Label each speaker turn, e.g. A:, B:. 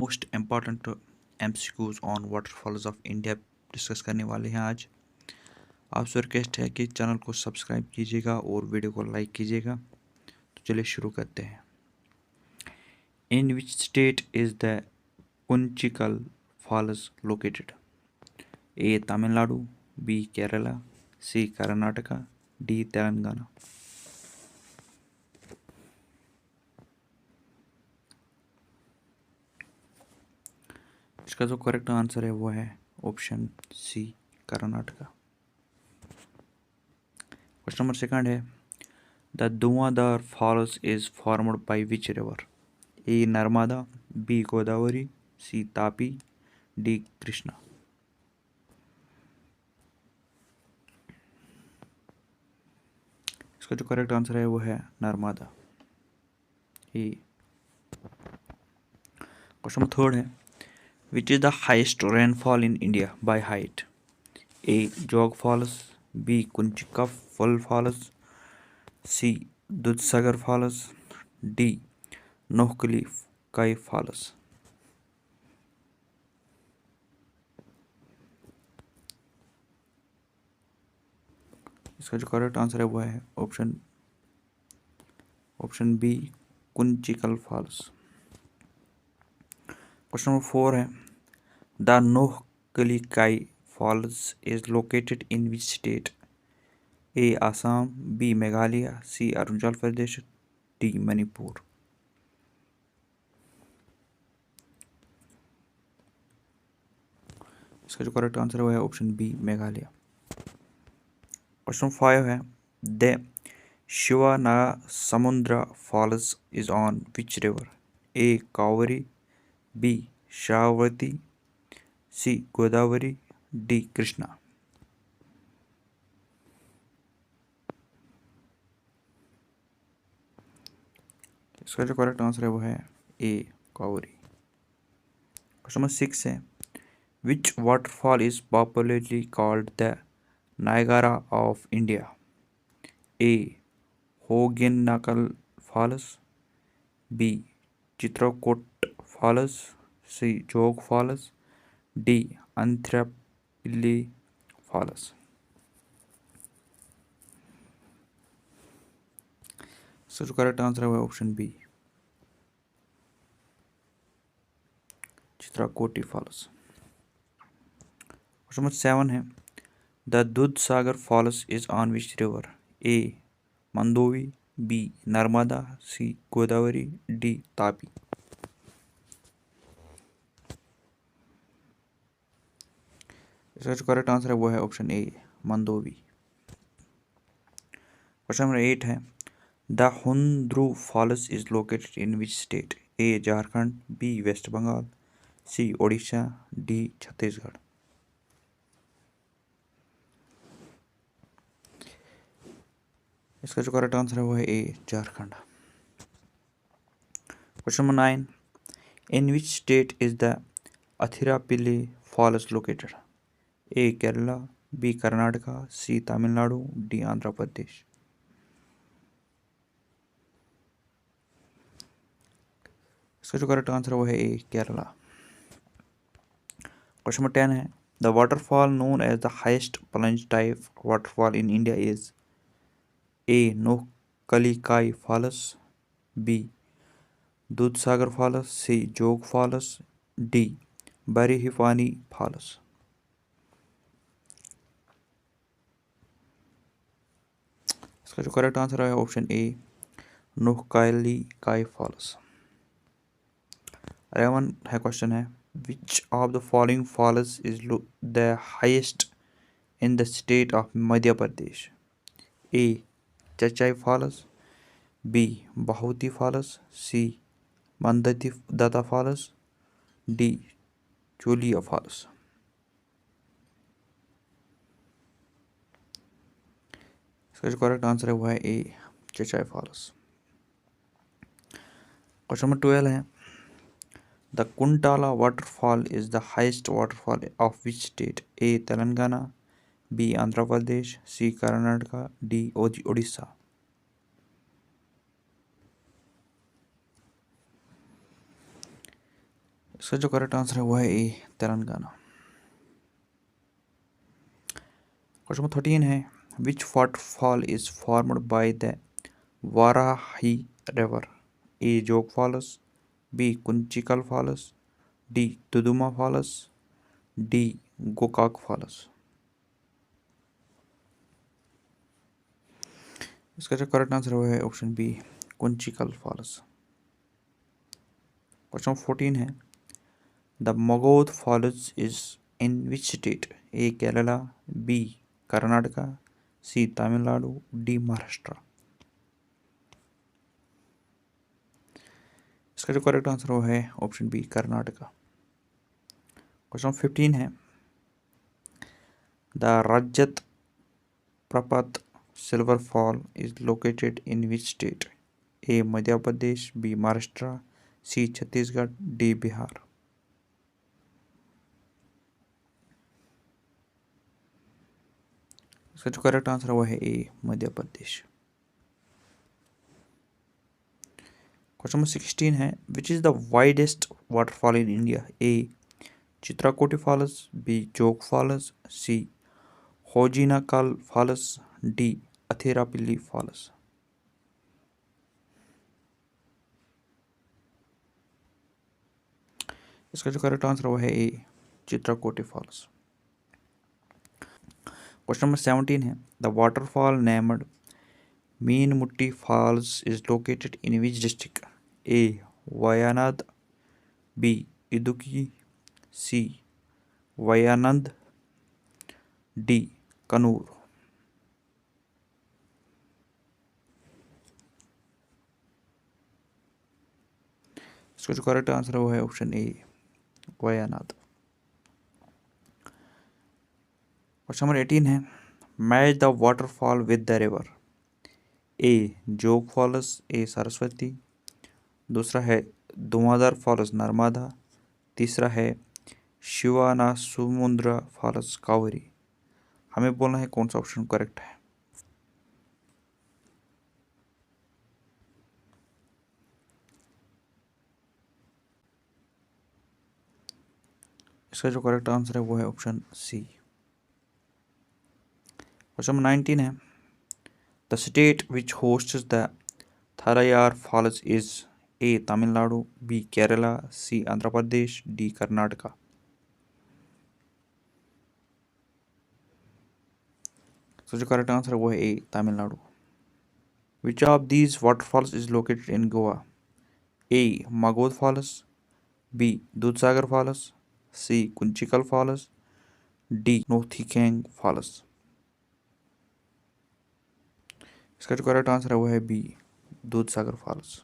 A: Most important MCQs on waterfalls of India discuss करने वाले हैं आज। आपसे रिक्वेस्ट है कि चैनल को सब्सक्राइब कीजिएगा और वीडियो को लाइक कीजिएगा। तो चलिए शुरू करते हैं। In which state is the Kunchikal Falls located? A Tamil Nadu, B Kerala, C Karnataka, D Telangana. इसका जो करेक्ट आंसर है वो है option C Karnataka. Question number second है the Dhuandhar Falls is formed by which river? A Narmada, B Godavari, C Tapi, D Krishna. इसका जो करेक्ट आंसर है वो है Narmada. A. Question number third है which is the highest rainfall in India by height? A Jog Falls, B Kunchikal Falls, C Dudhsagar Falls, D Nohkalikai Falls. इसका जो correct answer है वो है option B Kunchikal Falls. Question number four है the Nohkalikai Falls is located in which state? A Assam, B Meghalaya, C Arunachal Pradesh, D Manipur. इसका जो correct answer है वो है option B Meghalaya. Question five है the Shivanasamudra Falls is on which river? A Kaveri, B Sharavathi, C Godavari, D Krishna. इसका जो correct answer है वो है A Kaveri. Question number six है which waterfall is popularly called the Niagara of India? A Hogenakkal Falls, B Chitrakote Falls, C Jog Falls, D Athirappilly Falls. So जो correct answer है वो option B Chitrakote Falls. Question number seven है the Dudhsagar Falls is on which river? A Mandovi, B Narmada, C Godavari, D Tapi. इसका जो correct answer है वो है option A Mandovi. Question number eight है the Hundru Falls is located in which state? A Jharkhand, B west Bengal, C Odisha, D Chhattisgarh. इसका जो correct answer है वो है A Jharkhand. Question number nine in which state is the Athirappilly Falls located? A Kerala, B Karnataka, C Tamil Nadu, D Andhra Pradesh. इसका जो correct answer है वो है A Kerala. Question number ten है the waterfall known as the highest plunge type waterfall in India is? A Nohkalikai Falls, B Dudhsagar Falls, C Jog Falls, D Barehipani Falls. इसका जो correct answer है option A Nohkalikai Falls. 11 है question है which of the following falls is the highest in the state of Madhya Pradesh? A Chachai Falls, B Bahuti Falls, C मंदती दत्ता Falls, D Chulia Falls. इसका जो correct answer है वो है A Chachai falls. Question number 12 है the Kuntala waterfall is the highest waterfall of which state? A Telangana, B Andhra Pradesh, C Karnataka, D Odisha. इसका जो करेक्ट आंसर है वो है ए, तेलंगाना। क्वेश्चन नंबर 13 है, which waterfall is formed by the Varahi river? A, Jog Falls, B, Kunchikal Falls, D, Dudhuma Falls, D, Gokak Falls. इसका जो correct answer वो है option B, Kunchikal Falls. Question 14 है, the Magod Falls is in which state? A, Kerala, B, Karnataka, C, Tamil Nadu, D, Maharashtra. इसका जो correct answer वो है option B, Karnataka. Question 15 है, the Rajat Prapat silver fall is located in which state? A, Madhya Pradesh, B, Maharashtra, C, Chhattisgarh, D, Bihar. इसका जो correct answer वो है ए, मध्य प्रदेश। क्वेश्चन नंबर 16 है, which is the widest waterfall in India? A, Chitrakoti falls, B, Jog falls, C, Hogenakkal falls, D, Athirappilly falls. इसका जो correct answer वो है A, Chitrakoti falls. Question number 17 है, the waterfall named Meenmutty falls is located in which district? A, Wayanad, B, Idukki, C, Wayanad, D, Kannur. इसका जो correct answer है वो है option A, Wayanad. Question number 18 है, match the waterfall with the river? A, Jog Falls, ए, सरस्वती, दूसरा है धुआंधार false, Narmada, तीसरा है शिवानासमुद्र फॉल्स, कावेरी। हमें बोलना है कौन सा ऑप्शन करेक्ट है। इसका जो करेक्ट आंसर है वो है ऑप्शन सी। क्वेश्चन नंबर 19 है, the state which hosts the Thalaiyar Falls is? A, Tamil Nadu, B, Kerala, C, Andhra Pradesh, D, Karnataka. तो जो करेक्ट आंसर है वो है A, Tamil Nadu. Which of these waterfalls is located in Goa? A, Magod Falls, B, Dudhsagar Falls, C, Kunchikal Falls, D, नोथिकेंग Falls. इसका जो correct answer है वो है बी, दूधसागर फॉल्स।